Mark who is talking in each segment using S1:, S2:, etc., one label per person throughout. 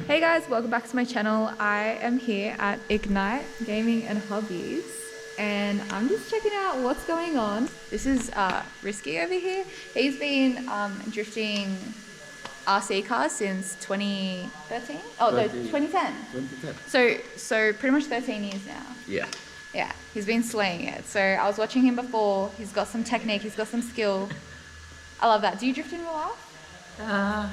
S1: Hey guys, welcome back to my channel. I am here at Ignite Gaming and Hobbies and I'm just checking out what's going on. This is Risky over here. He's been drifting RC cars since 2013? Oh, no, 2010. 2010. So pretty much 13 years now.
S2: Yeah.
S1: Yeah, he's been slaying it. So I was watching him before. He's got some technique, he's got some skill. I love that. Do you drift in real life?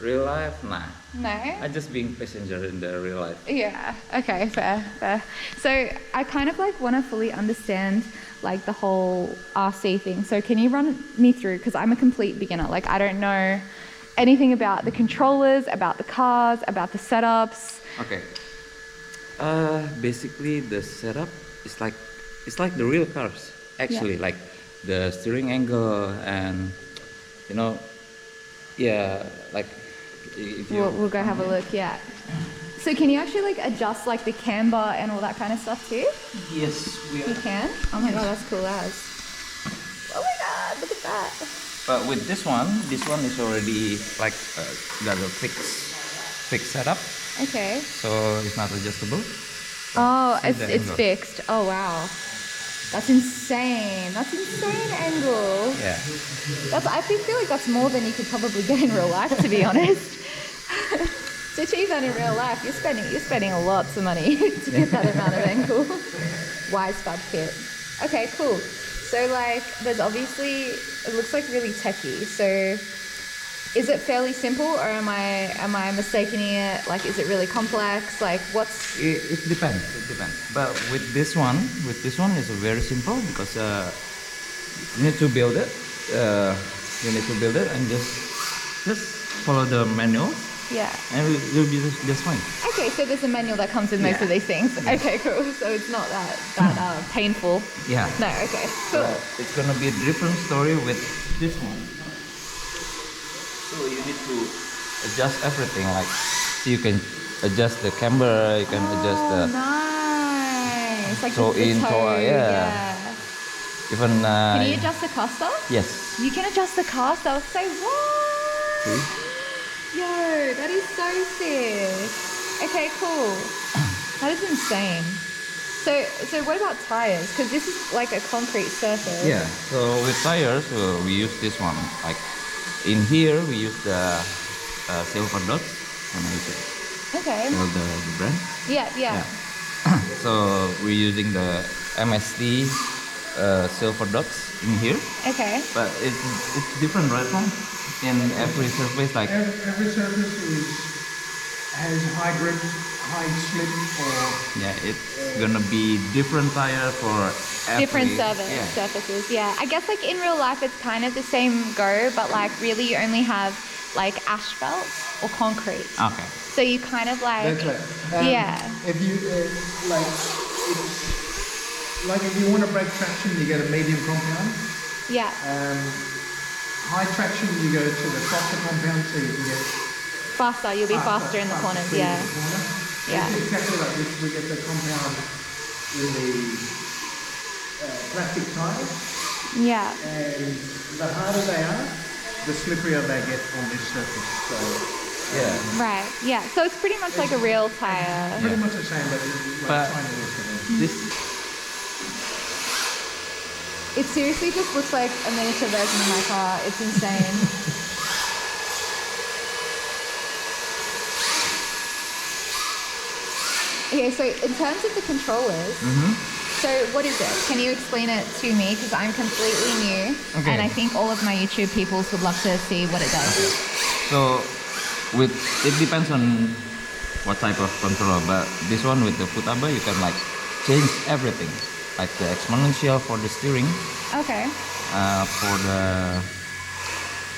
S2: Real life? Nah.
S1: No?
S2: I just being passenger in the real life.
S1: Yeah, okay, fair. So I kind of like want to fully understand like the whole RC thing. So can you run me through, because I'm a complete beginner. Like I don't know anything about the controllers, about the cars, about the setups.
S2: Okay. Basically the setup is like, it's like the real cars. Actually, like the steering angle and, you know, yeah, like if you
S1: We'll go have a look, yeah. So can you actually like adjust like the camber and all that kind of stuff too?
S2: Yes, we are.
S1: You can? Oh my god, that's cool as. Oh my god, look at that.
S2: But with this one is already like got a fixed setup.
S1: Okay.
S2: So it's not adjustable.
S1: Oh, it's fixed. Oh wow. That's insane. That's insane angle.
S2: Yeah.
S1: I feel like that's more than you could probably get in real life, to be honest. To achieve that in real life, you're spending lots of money to get that amount of angle. Wise fab kit. Okay, cool. So like, there's obviously, it looks like really techy. So is it fairly simple, or am I mistaking it? Like, is it really complex? Like, what's...
S2: It depends. But with this one is very simple because you need to build it. And just follow the manual.
S1: Yeah.
S2: And it'll be just fine.
S1: Okay, so there's a manual that comes with most of these things. Yeah. Okay, cool. So it's not that painful.
S2: Yeah.
S1: No. Okay. Cool.
S2: It's gonna be a different story with this one. So you need to adjust everything. Like you can adjust the camber. You can adjust the.
S1: Nice. Like
S2: so
S1: the
S2: in
S1: toe, yeah.
S2: Even.
S1: Can you adjust the caster?
S2: Yes.
S1: You can adjust the caster. I was say what?
S2: See?
S1: Yo, that is so sick. Okay, cool. That is insane. So what about tires? Because this is like a concrete surface.
S2: Yeah. So with tires, we use this one. Like in here, we use the silver dots.
S1: Okay.
S2: The brand.
S1: Yeah.
S2: So we're using the MSD silver dots in here.
S1: Okay.
S2: But it's different, right? In every surface, like
S3: every surface has high grip, high slip, or
S2: it's gonna be different tire for every,
S1: different surfaces. Yeah, I guess like in real life it's kind of the same go, but like really you only have like asphalt or concrete.
S2: Okay.
S1: So you kind of like.
S3: That's right.
S1: Yeah.
S3: If you like if you want to break traction, you get a medium compound.
S1: Yeah.
S3: High traction, you go to the softer compound, so you can get
S1: faster. You'll be faster in the corners. Yeah. Yeah.
S3: It's exactly like this. We get the compound in the plastic tires.
S1: Yeah.
S3: And the harder they are, the slipperier they get on this surface. So
S2: yeah.
S1: Right. Yeah. So it's pretty much like a real tire.
S3: Pretty much the same, but tiny.
S2: This.
S1: It seriously just looks like a miniature version of my car. It's insane. Okay, so in terms of the controllers, so what is it? Can you explain it to me? Because I'm completely new, and I think all of my YouTube peoples would love to see what it does.
S2: So, it depends on what type of controller, but this one with the foot arbor, you can like change everything. Like the exponential for the steering.
S1: Okay.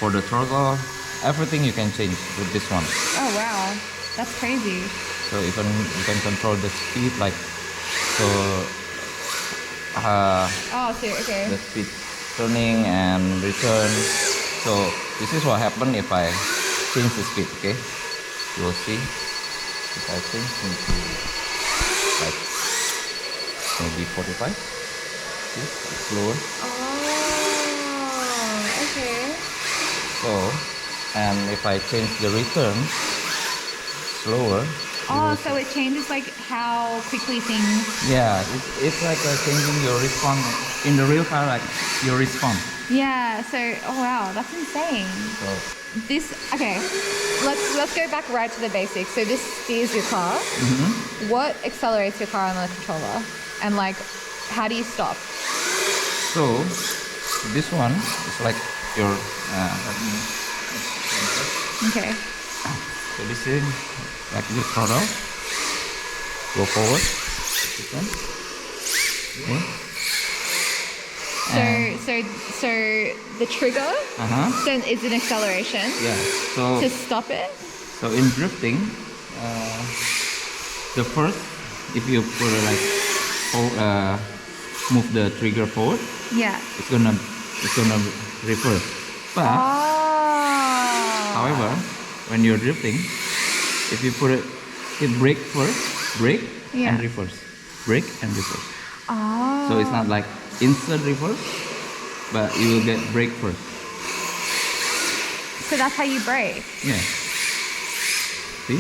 S2: For the throttle, everything you can change with this one.
S1: Oh wow, that's crazy.
S2: So even you can control the speed, like so.
S1: Okay.
S2: The speed turning and return. So this is what happen if I change the speed. Okay, you will see if I change into like maybe 45. See, it's slower.
S1: Oh, okay.
S2: So, and if I change the return, slower.
S1: Oh, so it changes like how quickly things.
S2: Yeah, it's like changing your response in the real car, like your response.
S1: Yeah. So, oh wow, that's insane.
S2: So
S1: This okay. Let's go back right to the basics. So this steers your car. What accelerates your car on the controller, and like, how do you stop?
S2: so this one is like your.
S1: Okay.
S2: So this is like the throttle. Go forward. This one. Okay.
S1: So the trigger then is an acceleration.
S2: Yeah. So
S1: To stop it.
S2: so in drifting, the first, if you put move the trigger forward,
S1: Yeah.
S2: it's gonna reverse. But however, when you're drifting, if you hit brake first, brake
S1: Yeah.
S2: and reverse, brake and reverse.
S1: Oh.
S2: So it's not like instant reverse, but you will get brake first.
S1: So that's how you brake.
S2: Yeah. See?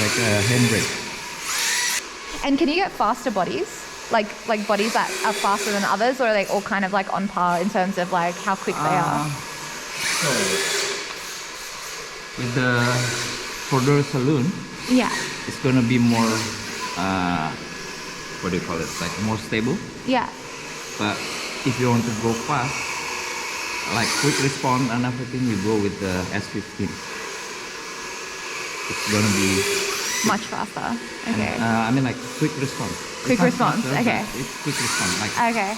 S2: Like a handbrake.
S1: And can you get faster bodies? Like bodies that are faster than others, or are they all kind of like on par in terms of like how quick they are?
S2: So with the four-door saloon,
S1: Yeah.
S2: it's gonna be more what do you call it? Like more stable.
S1: Yeah.
S2: But if you want to go fast, like quick response and everything, you go with the S15. It's gonna be
S1: Much faster. Okay.
S2: I mean like quick response.
S1: Quick
S2: It's not
S1: response,
S2: faster,
S1: okay.
S2: but it's quick response. Like
S1: Okay.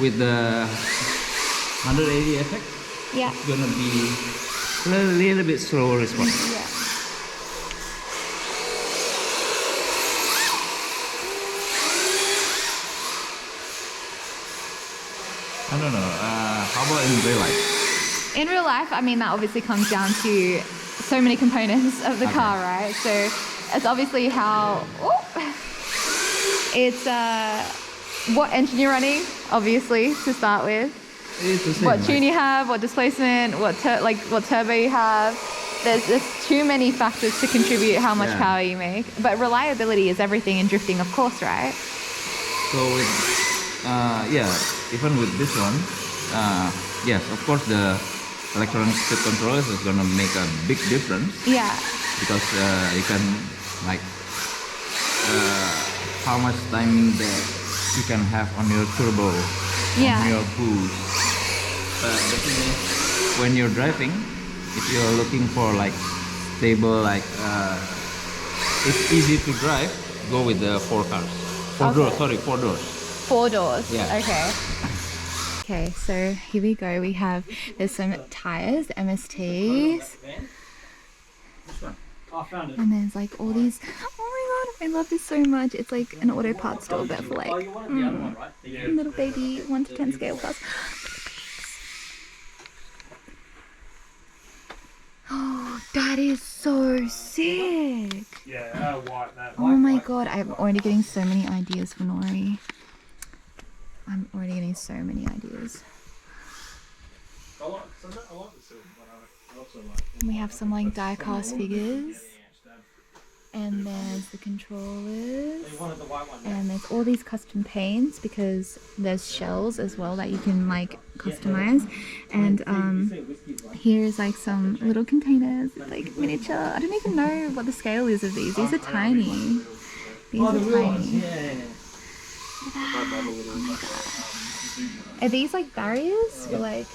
S2: with the 180 effect,
S1: Yeah.
S2: it's gonna be a little bit slower response.
S1: Yeah.
S2: I don't know. How about in real life?
S1: In real life, I mean, that obviously comes down to so many components of the
S2: Okay.
S1: car, right? So it's obviously how. It's what engine you're running, obviously, to start with.
S2: It's the same.
S1: What tune you have, what displacement, what turbo you have. There's too many factors to contribute how much
S2: Yeah.
S1: power you make. But reliability is everything in drifting, of course, right?
S2: So with even with this one, yes, of course the electronic speed controllers is gonna make a big difference
S1: Yeah.
S2: because you can like how much timing that you can have on your turbo,
S1: Yeah.
S2: on your boost. But the thing is, when you're driving, if you're looking for like stable, like it's easy to drive, go with the four doors.
S1: 4 doors.
S2: Yeah.
S1: Okay. Okay, so here we go. We have, there's some tires, MSTs,
S4: I found it.
S1: and there's like all these. Oh my god, I love this so much. It's like an auto parts store, but for
S4: Oh,
S1: like
S4: you wanted the other one, right? The
S1: little baby 1 to 10 scale plus. Oh, that is so sick.
S4: Yeah, white, that.
S1: Oh my god, I'm already getting so many ideas for Nori. I'm already getting so many ideas.
S4: I like the silver, but I also like.
S1: And we have some like die cast figures. And there's the controllers.
S4: You wanted the white one.
S1: And there's all these custom paints because there's shells as well that you can like customize. And here's like some little containers, like miniature. I don't even know what the scale is of these. These are tiny. These are tiny.
S4: Yeah.
S1: Are these like barriers? Or like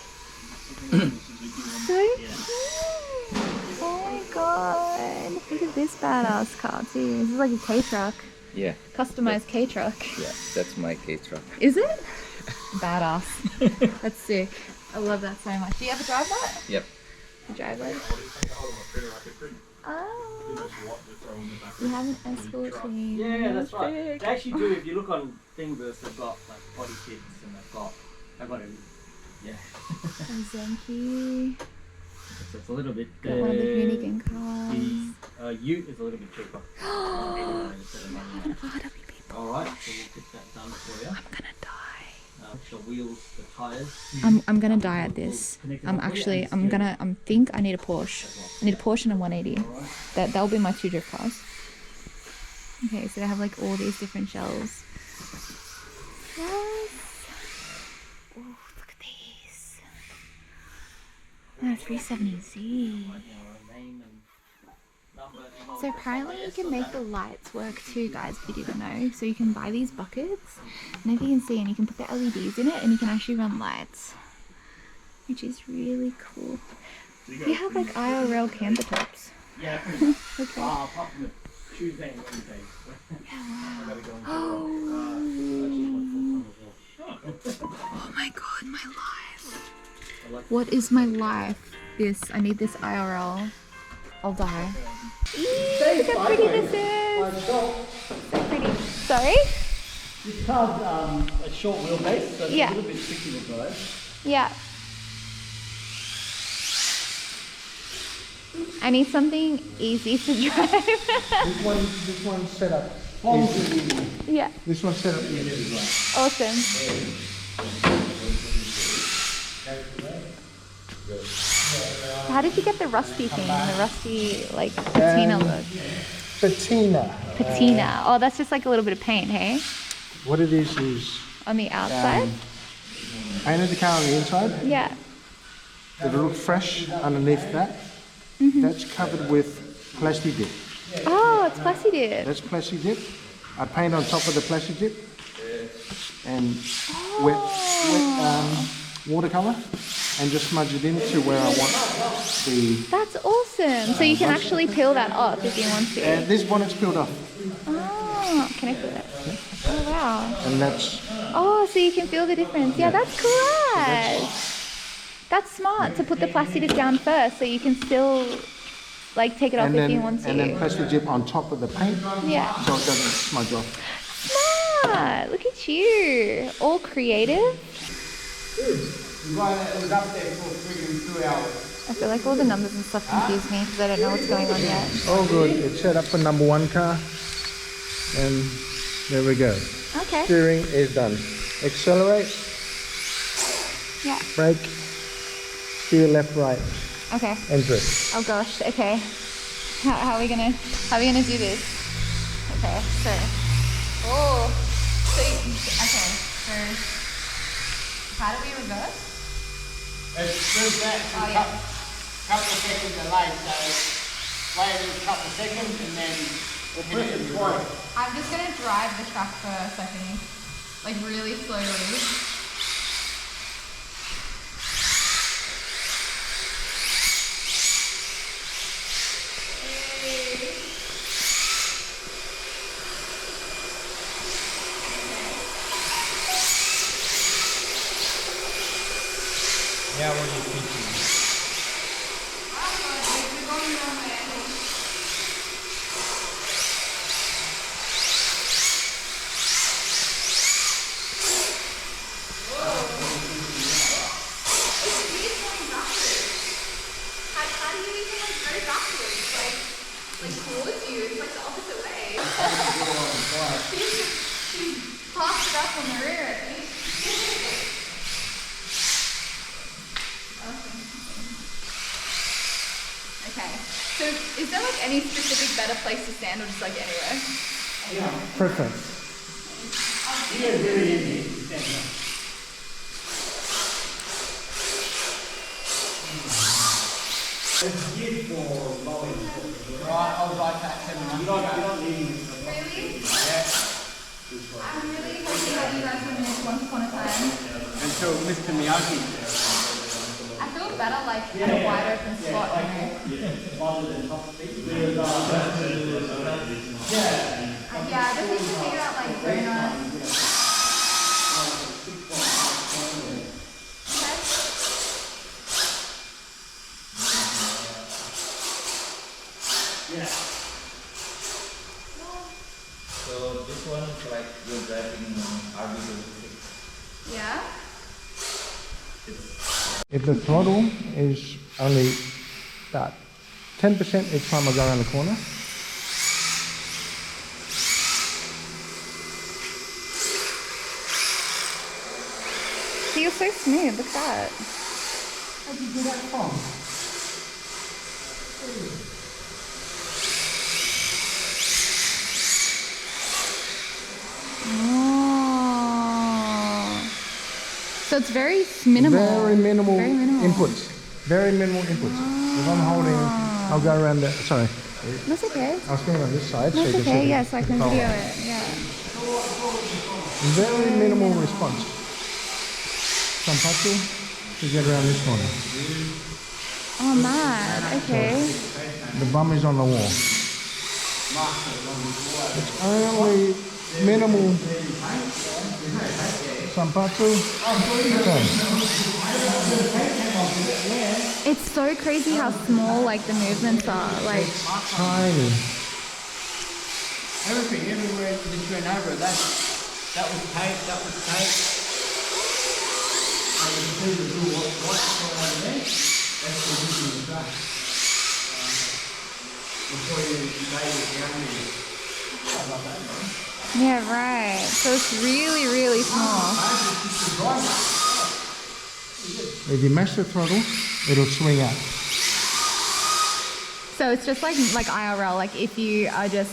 S1: so cute. Oh my god. Look at this badass car too. This is like a K-truck.
S2: Yeah,
S1: Customized K-truck.
S2: yeah, that's my K-truck.
S1: Is it? Badass. That's sick. I love that so much. Do you ever drive that?
S2: Yep.
S1: You drive that? Oh. You have an S14.
S4: Yeah, that's right.
S1: Sick.
S4: They actually do. If you look on Thingiverse, they've got like body kits and they've got everything. Yeah.
S1: And Zenki.
S4: So it's a little bit.
S1: Got one of the Hoonigan cars.
S4: The Ute is a little bit cheaper.
S1: I'm gonna RW people.
S4: All right, so we'll get that done for you.
S1: I'm gonna die.
S4: The wheels, the tires.
S1: I'm gonna die at this. I think I need a Porsche. I need a Porsche and a 180. That'll be my 2 drift cars. Okay, so they have like all these different shells. Yes. Oh, look at these. 370Z. So apparently you can make the lights work too, guys, if you didn't know. So you can buy these buckets, and if you can see, and you can put the LEDs in it, and you can actually run lights, which is really cool. You have like IRL camper tops.
S4: Yeah.
S1: Okay.
S4: Apart from the Tuesday and Wednesday.
S1: Oh my god, my life. What is my life? I need this IRL. I'll die. Eee, look how pretty this is. So pretty. Sorry?
S4: This car's a short wheelbase, so it's
S1: Yeah.
S4: a little bit tricky to drive.
S1: Yeah. I need something easy to drive.
S3: This one's set up easy.
S1: Yeah.
S3: This one's set up easy.
S1: Awesome. How did you get the rusty thing? The rusty, like, patina look?
S3: Patina.
S1: Patina. Oh, that's just like a little bit of paint, hey?
S3: What it is
S1: On the outside?
S3: painted the car on the inside.
S1: Yeah.
S3: It'll look fresh underneath that. That's covered with plastic dip.
S1: Oh, it's plastic dip.
S3: That's plastic dip. I paint on top of the plastic dip and wet watercolor and just smudge it into where I want the.
S1: That's awesome. So you can actually peel that off if you want to.
S3: This bonnet's peeled off,
S1: Oh, can I feel it? Oh, wow.
S3: and that's
S1: Oh, so you can feel the difference. Yeah, that's correct. That's smart to put the plastic dip down first so you can still, like, take it off if you want to.
S3: and then plastic dip on top of the paint,
S1: Yeah.
S3: so it doesn't smudge off.
S1: Smart. Look at you. All creative. I feel like all the numbers and stuff confuse me because I don't know what's going on yet.
S3: All good. It's set up for number 1 car, and there we go.
S1: Okay.
S3: Steering is done. Accelerate,
S1: Yeah.
S3: brake, steer left, right,
S1: Okay.
S3: and drift.
S1: Oh gosh. Okay. How are we gonna do this? Okay. So. Oh. So. Okay. So. How do we reverse?
S5: It's that
S1: Oh yeah.
S5: couple of seconds delay, so wait a couple of seconds and then hit it twice.
S1: I'm just gonna drive the truck first, I think. Like really slowly.
S2: Yeah, what are you thinking?
S1: How do you even like go backwards? Like towards you? It's like the opposite way. She's parked it up on the rear, I think. Okay. So is there like any specific better place to stand or just like anywhere?
S3: Preference.
S5: Right, I'll write that 10 minutes.
S1: Really? I'm really hoping that you guys will miss once upon a time.
S4: Until Mr. Miyagi.
S1: I feel better like at a wide open spot, you know? Yeah, I just need to figure out like donuts.
S2: So this one is like you're driving RB26.
S1: Yeah?
S3: If the throttle is only about 10% each time I go around the corner,
S1: you're so smooth. Look at that.
S3: How'd you do that from?
S1: Oh. So it's very minimal.
S3: Very minimal,
S1: Very minimal.
S3: inputs. Very minimal inputs. If I'm holding, I'll go around the, sorry.
S1: That's okay.
S3: I'll stand on this side so
S1: That's
S3: you can
S1: okay.
S3: see
S1: Yeah, so I can
S3: the
S1: video
S3: color.
S1: it. Yeah.
S3: Very minimal response. Sampatsu to get around this corner.
S1: Oh, mad. Okay.
S3: The bum is on the wall. It's only minimal Sampatsu. Okay.
S1: It's so crazy how small like the movements are. Like,
S3: Tiny.
S5: Everything, everywhere that you went over, that was taped, that was taped. I can see the little white thing over there. That's the original track. Before you made it down here. I love that, man.
S1: yeah, right. So it's really, really small.
S3: If you mash the throttle, it'll swing out.
S1: So it's just like IRL. Like if you are just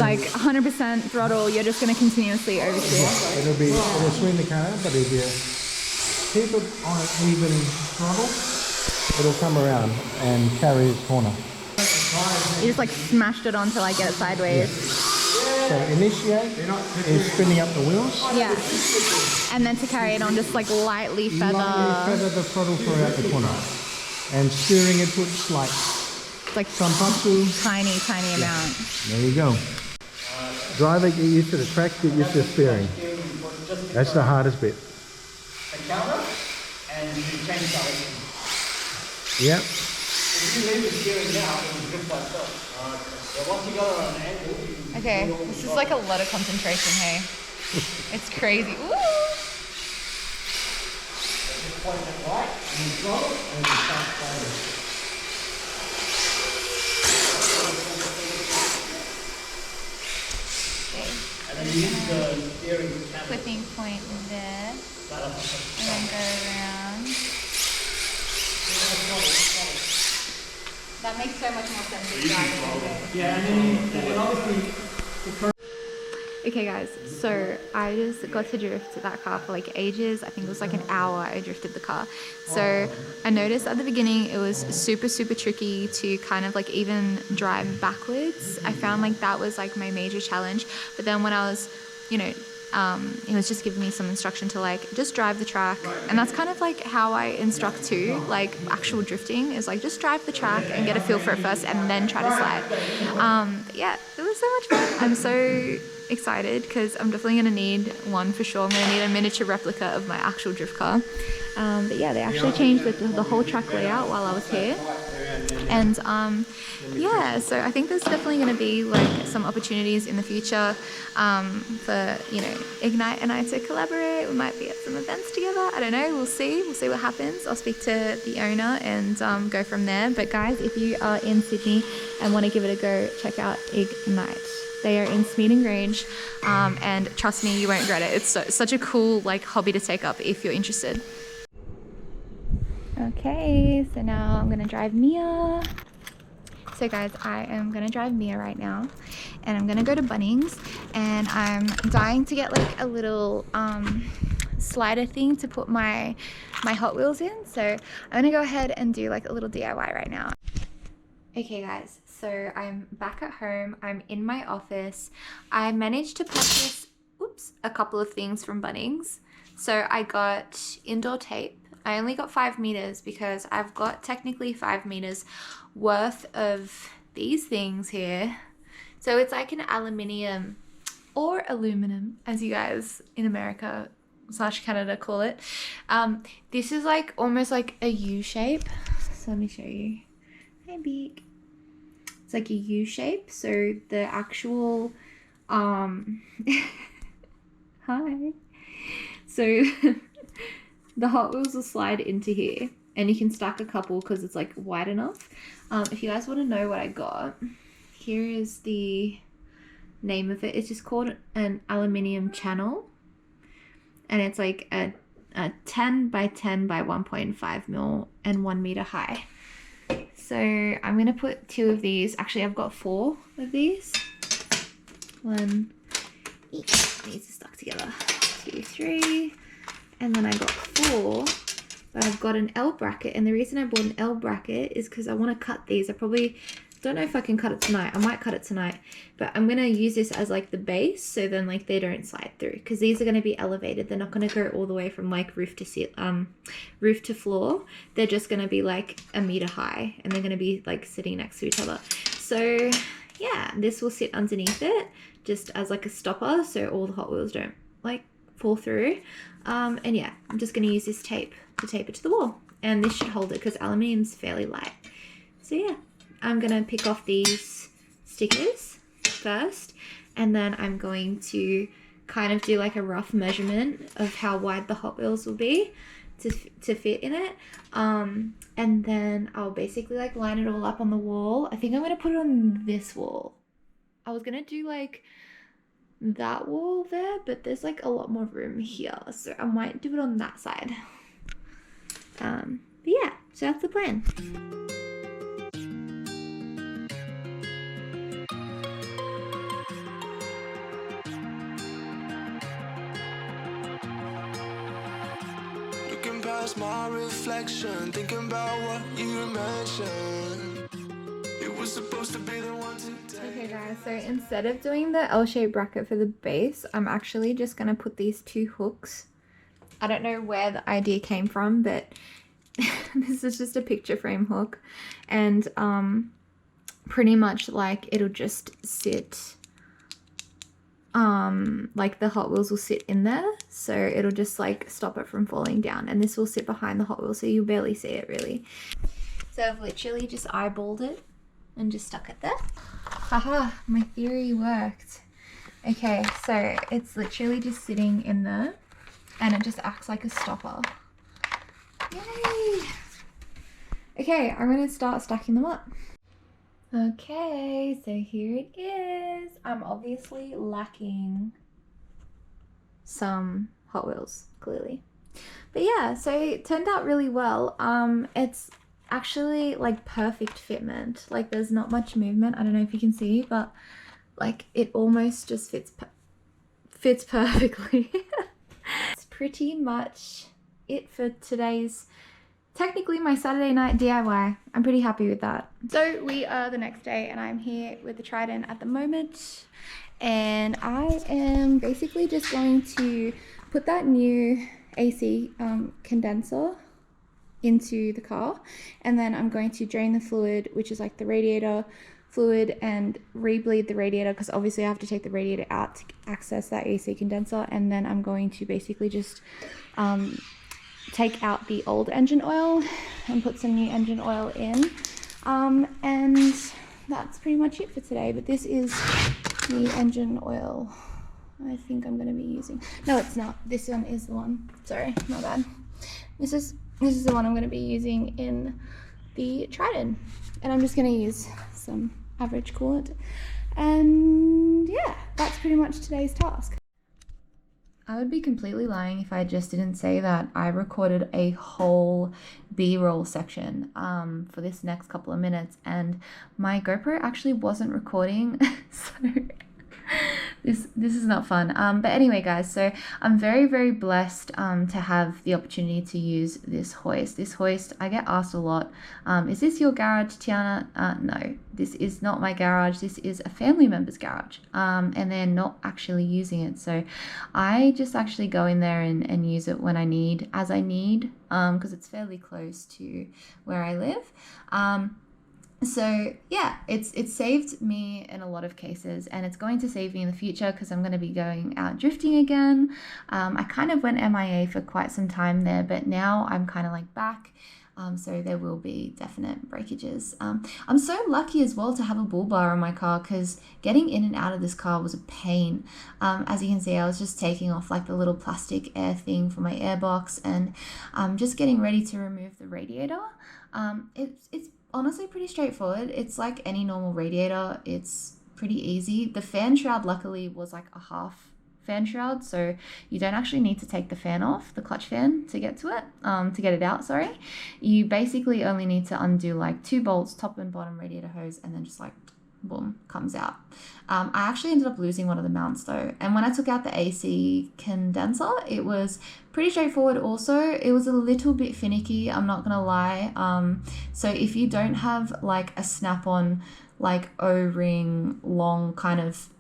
S1: like 100% throttle, you're just going to continuously overshoot.
S3: It'll swing the car, but if you keep it on an even throttle, it'll come around and carry its corner.
S1: You just like smashed it on till I get it sideways.
S3: So initiate is spinning up the wheels.
S1: Yeah. And then to carry it on, just like lightly feather.
S3: Lightly feather the throttle throughout the corner. And steering it puts like
S1: Like
S3: Sampatsu.
S1: tiny, tiny amount.
S3: There you go. Driver, get used to the track, get used to the steering. That's the hardest bit.
S5: The counter, and you change direction.
S3: Yep.
S5: If you leave the steering now, it will drift by itself. But once you go on an angle, you can
S1: Okay, this is like a lot of concentration, hey. It's crazy. Ooh.
S5: just point it right, and you throttle, and you start sliding. And then you use the steering cabinet.
S1: Clipping point there, and then go around. That makes so much more sense with driving.
S5: Yeah, and then obviously.
S1: Okay guys, so I just got to drift that car for like ages. I think it was like an hour I drifted the car. So I noticed at the beginning it was super tricky to kind of like even drive backwards. I found like that was like my major challenge. But then when I was, you know, it was just giving me some instruction to like just drive the track, and that's kind of like how I instruct too, like actual drifting is like just drive the track and get a feel for it first and then try to slide. But yeah, it was so much fun. I'm so excited because I'm definitely going to need one for sure. I'm going to need a miniature replica of my actual drift car. But yeah, they actually changed the whole track layout while I was here. And yeah, so I think there's definitely going to be like some opportunities in the future for, you know, Ignite and I to collaborate. We might be at some events together. I don't know. We'll see what happens. I'll speak to the owner and go from there. But guys, if you are in Sydney and want to give it a go, check out Ignite. They are in Smeaton Grange, and trust me, you won't regret it. It's such a cool like hobby to take up if you're interested. Okay, so now I'm gonna drive Mia. So guys, I am gonna drive Mia right now, and I'm gonna go to Bunnings, and I'm dying to get like a little slider thing to put my Hot Wheels in. So I'm gonna go ahead and do like a little DIY right now. Okay guys, so I'm back at home. I'm in my office. I managed to purchase, a couple of things from Bunnings. So I got indoor tape. I only got 5 meters because I've got technically 5 meters worth of these things here. So it's like an aluminium or aluminum, as you guys in America / Canada call it. This is like almost like a U shape. So let me show you. Hi, Beak. It's like a U shape. So the actual, hi. So the Hot Wheels will slide into here, and you can stack a couple because it's like wide enough. If you guys want to know what I got, here is the name of it. It's just called an aluminium channel, and it's like a 10 by 10 by 1.5 mil and 1 meter high. So I'm going to put 2 of these. Actually, I've got 4 of these. 1, each. These are stuck together. 2, 3. And then I got 4. But I've got an L bracket. And the reason I bought an L bracket is because I want to cut these. I probably don't know if I can cut it tonight. I might cut it tonight. But I'm going to use this as like the base. So then like they don't slide through. Because these are going to be elevated. They're not going to go all the way from like roof to floor. They're just going to be like a meter high. And they're going to be like sitting next to each other. So yeah, this will sit underneath it. Just as like a stopper. So all the Hot Wheels don't like fall through. And yeah, I'm just going to use this tape to tape it to the wall. And this should hold it because aluminium's fairly light. So yeah. I'm going to pick off these stickers first, and then I'm going to kind of do like a rough measurement of how wide the Hot Wheels will be to fit in it. And then I'll basically like line it all up on the wall. I think I'm going to put it on this wall. I was going to do like that wall there, but there's like a lot more room here. So I might do it on that side. But yeah, so that's the plan.
S6: My reflection, thinking about what you mentioned. It was supposed to be the one today.
S1: Okay guys, so instead of doing the L-shaped bracket for the base, I'm actually just going to put these 2 hooks. I don't know where the idea came from, but this is just a picture frame hook. And pretty much like it'll just sit, like the Hot Wheels will sit in there, so it'll just like stop it from falling down, and this will sit behind the Hot Wheels, so you'll barely see it really. So I've literally just eyeballed it and just stuck it there. Haha, my theory worked. Okay, so it's literally just sitting in there, and it just acts like a stopper. Yay! Okay, I'm gonna start stacking them up. Okay, so here it is. I'm obviously lacking some Hot Wheels, clearly. But yeah, so it turned out really well. It's actually like perfect fitment. Like there's not much movement. I don't know if you can see, but like it almost just fits perfectly. It's pretty much it for today's, technically my Saturday night DIY. I'm pretty happy with that. So we are the next day and I'm here with the Trident at the moment. And I am basically just going to put that new AC condenser into the car. And then I'm going to drain the fluid, which is like the radiator fluid, and re-bleed the radiator because obviously I have to take the radiator out to access that AC condenser. And then I'm going to basically just take out the old engine oil and put some new engine oil in, and that's pretty much it for today. But this is the engine oil I think I'm going to be using. No, it's not. This one is the one. Sorry, my bad. This is the one I'm going to be using in the Trident, and I'm just going to use some average coolant. And yeah, that's pretty much today's task. I would be completely lying if I just didn't say that I recorded a whole B-roll section for this next couple of minutes, and my GoPro actually wasn't recording, so this is not fun. But anyway, guys, so I'm very, very blessed to have the opportunity to use this hoist. This hoist, I get asked a lot, is this your garage, Tiana? No, this is not my garage. This is a family member's garage, and they're not actually using it. So I just actually go in there and use it when I need, as I need, because it's fairly close to where I live. So yeah, it's saved me in a lot of cases, and it's going to save me in the future because I'm going to be going out drifting again. I kind of went MIA for quite some time there, but now I'm kind of like back. So there will be definite breakages. I'm so lucky as well to have a bull bar on my car, because getting in and out of this car was a pain. As you can see, I was just taking off like the little plastic air thing for my airbox, and just getting ready to remove the radiator. It's honestly pretty straightforward. It's like any normal radiator. It's pretty easy. The fan shroud luckily was like a half fan shroud, so you don't actually need to take the fan off, the clutch fan, to get to it, to get it out, sorry. You basically only need to undo like 2 bolts, top and bottom radiator hose, and then just like boom, comes out. I actually ended up losing one of the mounts though, and when I took out the AC condenser, it was pretty straightforward also. It was a little bit finicky, I'm not gonna lie. So if you don't have like a snap-on like O-ring long kind of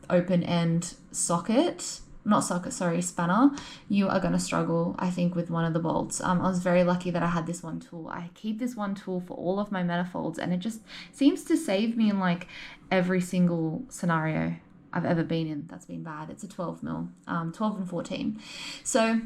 S1: open end socket, not socket, sorry, spanner, you are going to struggle, I think, with one of the bolts. I was very lucky that I had this one tool. I keep this one tool for all of my manifolds, and it just seems to save me in like every single scenario I've ever been in that's been bad. It's a 12 mil, 12 and 14. So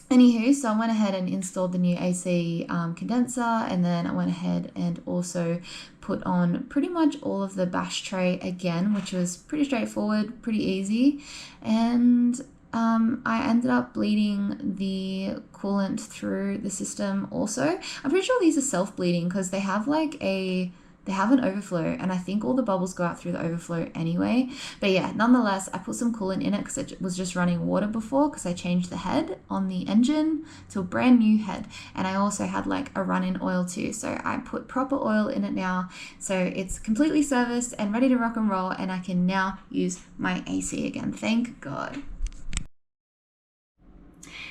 S1: anywho, so I went ahead and installed the new AC condenser, and then I went ahead and also put on pretty much all of the bash tray again, which was pretty straightforward, pretty easy. And I ended up bleeding the coolant through the system also. I'm pretty sure these are self-bleeding because they have like they have an overflow, and I think all the bubbles go out through the overflow anyway. But yeah, nonetheless, I put some coolant in it because it was just running water before, because I changed the head on the engine to a brand new head. And I also had like a run-in oil too. So I put proper oil in it now. So it's completely serviced and ready to rock and roll, and I can now use my AC again. Thank God.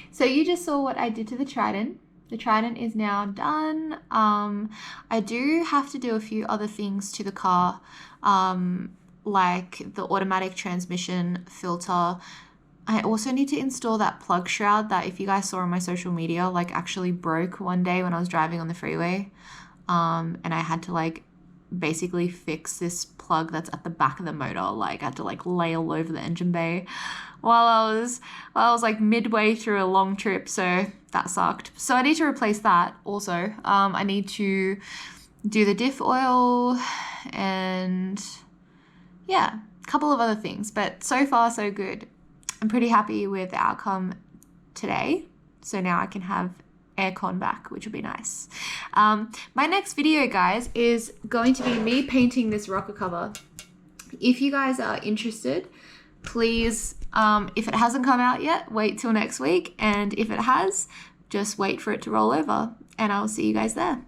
S1: So you just saw what I did to the Trident. The Trident is now done. I do have to do a few other things to the car, like the automatic transmission filter. I also need to install that plug shroud that, if you guys saw on my social media, like actually broke one day when I was driving on the freeway. And I had to like basically fix this plug that's at the back of the motor. Like I had to like lay all over the engine bay while I was like midway through a long trip, so that sucked. So I need to replace that also. I need to do the diff oil and yeah, a couple of other things, but so far so good. I'm pretty happy with the outcome today. So now I can have aircon back, which will be nice. My next video, guys, is going to be me painting this rocker cover. If you guys are interested, please, if it hasn't come out yet, wait till next week. And if it has, just wait for it to roll over, and I'll see you guys there.